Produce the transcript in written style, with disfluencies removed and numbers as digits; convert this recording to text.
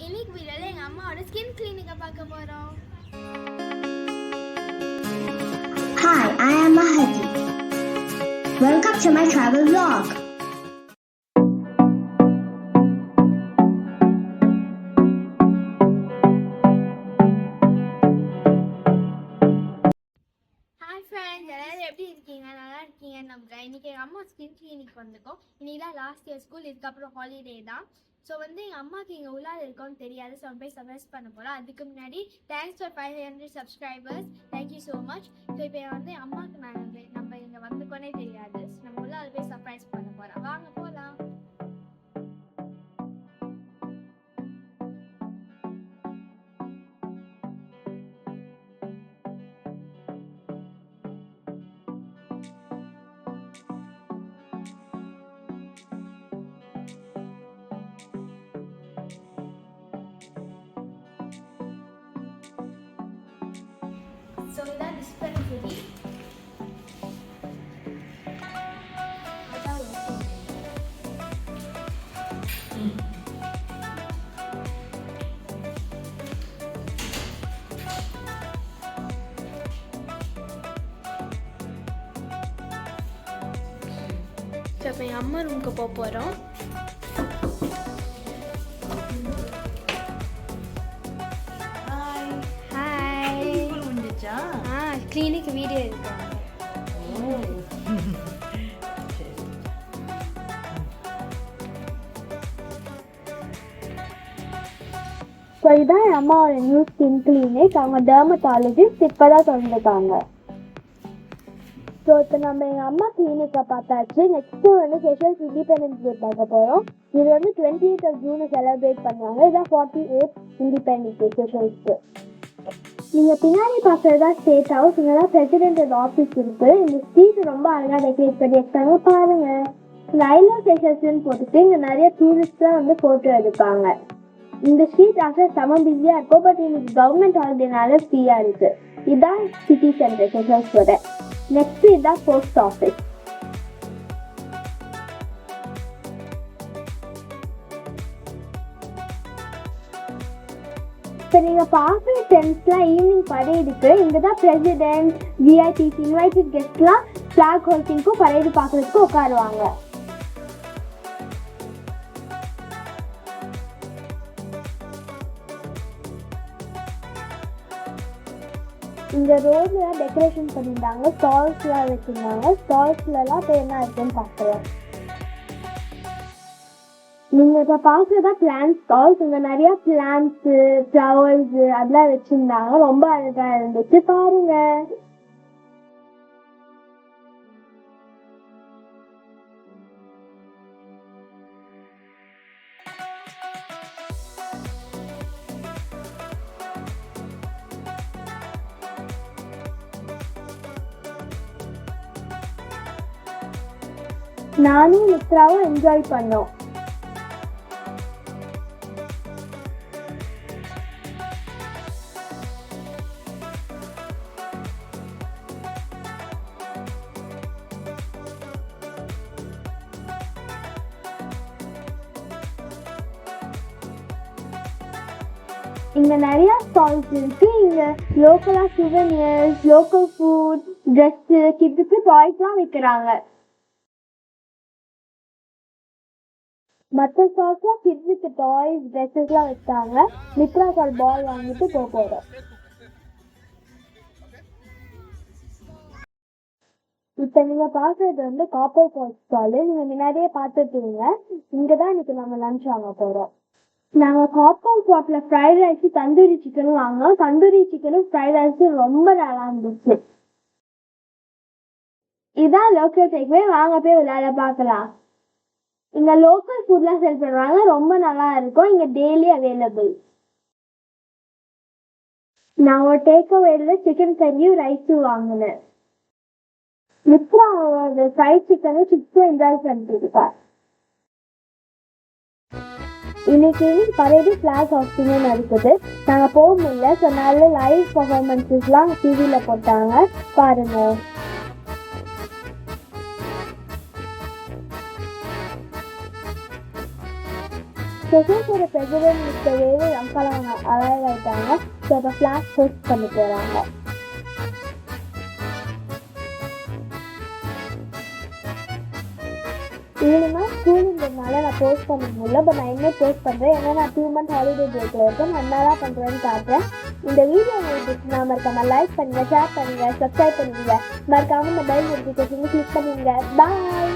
இன்னைக்கு வீடியோல எங்க அம்மாவோட ஸ்கின் கிளினிக்கை பார்க்க போறோம். Hi, I am Mahati. Welcome to my travel vlog. Hi friends, எல்லாரும் எப்படி இருக்கீங்க? நல்லா இருக்கீங்க நம்புறேன். இன்னைக்கு எங்கள் அம்மா ஸ்கின் கிளினிக் வந்திருக்கோம். இன்னைக்கு தான் லாஸ்ட் இயர் ஸ்கூல், இதுக்கப்புறம் ஹாலிடே தான். ஸோ எங்கள் அம்மாவுக்கு இங்கே உள்ளார இருக்கோன்னு தெரியாது. ஸோ போய் சர்ப்ரைஸ் பண்ண போகிறோம். அதுக்கு முன்னாடி thanks for 500 subscribers, thank you so much. So இப்போ அம்மாவுக்கு நம்ம இங்கே வந்துக்கோனே தெரியாது. நம்ம உள்ளார போய் சர்ப்ரைஸ் பண்ண போகிறோம். வாங்க போகலாம். ஸோ இதான் டிஸ்பென்சரி. ஸோ இப்போ எங்கள் அம்மா ரூமுக்கு போக போகிறோம். கிளினிக் வீடியோ இருக்காங்க. ஸோ இதான் என் அம்மாவோட நியூ ஸ்கின் கிளினிக். அவங்க டெர்மட்டாலஜிஸ்ட் இப்போ தான் திறந்துருக்காங்க. ஸோ இப்போ நம்ம எங்கள் அம்மா கிளினிக்கை பார்த்தாச்சு. நெக்ஸ்ட்டு ஃபேஷியல்ஸ் இண்டிபெண்டன்ஸ் டே பார்க்க போகிறோம். இது 28th ஜூனை செலிப்ரேட் பண்ணுவாங்க. இதுதான் 48th இண்டிபெண்டன்ஸ் டே ஃபேஷியல்ஸ்க்கு. நீங்கள் பின்னாடி பார்க்குறதா ஸ்டேட் ஹவுஸ். இங்கே தான் பிரசிடென்ட் ஆஃபீஸ் இருக்குது. இந்த ஸ்ட்ரீட் ரொம்ப அழகாக டெக்கரேட் பண்ணியிருக்காங்க. பாருங்கள், லைலோ ஃபேஷியல்ஸ்ன்னு போட்டுட்டு இங்கே நிறைய டூரிஸ்ட்லாம் ஃபோட்டோ எடுப்பாங்க. இந்த ஸ்ட்ரீட் ஆஃபர் செம பிஸியாக இருக்கும். பட் இன்னைக்கு கவர்மெண்ட் ஹாலிடேனால ஃப்ரீயாக இருக்குது. இதுதான் சிட்டி சென்டர் ஃபேஷியல்ஸோட. நெக்ஸ்ட் இதுதான் போஸ்ட் ஆஃபீஸ். இப்போ நீங்கள் பார்க்குற டென்ட்ஸ்லாம் ஈவினிங் பரேடுக்கு இங்கே தான் பிரசிடென்ட், விஐபிஸ், இன்வைட்டட் கெஸ்ட்லாம் ஃப்ளாக் ஹோல்டிங்க்கும் பரேடு பார்க்குறதுக்கு உட்காருவாங்க. இந்த ரோட்லாம் டெக்கரேஷன் பண்ணியிருந்தாங்க. ஸ்டால்ஸ்லாம் வச்சுருந்தாங்க. ஸ்டால்ஸ்லாம் இப்போ என்ன இருக்குன்னு பார்க்கலாம். நீங்கள் இப்போ பார்க்குறதா பிளான்ட் ஸ்டால்ஸ். இங்கே நிறையா பிளான்ட்ஸு, ஃப்ளவர்ஸு அதெல்லாம் வச்சுருந்தாங்க. ரொம்ப அழகாக இருந்துச்சு. பாருங்க, நானும் மித்ராவும் என்ஜாய் பண்ணோம். இங்க நிறைய ஸ்டால்ஸ் இருக்கு. இங்க லோக்கலா சுவெனியர்ஸ், லோக்கல் ஃபுட், ட்ரெஸ், கிட்ஸுக்கு டாய்ஸ்லாம் விற்கிறாங்க. மற்ற ஸ்டால்ஸ்லாம் கிட்ஸுக்கு டாய்ஸ், ட்ரெஸ்ஸஸ்லாம் வச்சாங்க. மித்ராக்கு ஒரு பால் வாங்கிட்டு போகிறோம். இப்போ நீங்கள் பார்க்குறது காப்பர் பால் ஸ்டாலு. நீங்கள் முன்னாடியே பார்த்துருக்கீங்க. இங்கே தான் இன்னைக்கு நம்ம லஞ்ச் வாங்க போகிறோம். நாங்கள் copper bottle fried rice, tandoori சிக்கனும் வாங்கினோம். தந்தூரி சிக்கனும் ஃப்ரைட் ரைஸும் ரொம்ப நல்லா இருந்துச்சு. இதான் லோக்கல் டேக்வே. வாங்க போய் விளையாட பார்க்கலாம். இங்கே லோக்கல் ஃபுட்லாம் செல் பண்ணுவாங்க. ரொம்ப நல்லா இருக்கும். இங்கே டெய்லி அவைலபிள். நான் ஒரு டேக்அவேல சிக்கன் கறியும் ரைஸும் வாங்கினேன். மித்ரா ஃப்ரைட் சிக்கனும் சிப்ஸும் என்ஜாய் பண்ணிட்டு இருக்கா. இன்னைக்கு பரேடு ஃபிளாக் ஆஃப்டர்நூன் நடக்குது. நாங்கள் போக முடியல. ஸோ நல்ல லைவ் பர்ஃபார்மன்ஸஸ்லாம் டிவியில் போட்டாங்க. பாருங்க. சொசைட்டியோட பிரசிடென்ட் மிஸ்டர் வேவே அங்கால் அவங்க அரைவ் ஆயிட்டாங்க. ஸோ இப்போ ஃப்ளாஷ் போஸ்ட் பண்ணி போகிறாங்க. இல்லைன்னா ஸ்கூலுன்றதுனால நான் போஸ்ட் பண்ண முடியல. பட் நான் இன்னும் போஸ்ட் பண்ணுறேன். ஏன்னா நான் 2 month ஹாலிடே பிரேக்கில் இருக்கேன். நான் என்னதான் பண்ணுறேன்னு காட்டுறேன். இந்த வீடியோ உங்களுக்கு நான் மறக்காம லைக் பண்ணுங்கள், ஷேர் பண்ணுங்கள், சப்ஸ்கிரைப் பண்ணுங்கள். மறக்காமல் இந்த பெல் நோட்டிஃபிகேஷன் கிளிக் பண்ணுங்க. பாய்.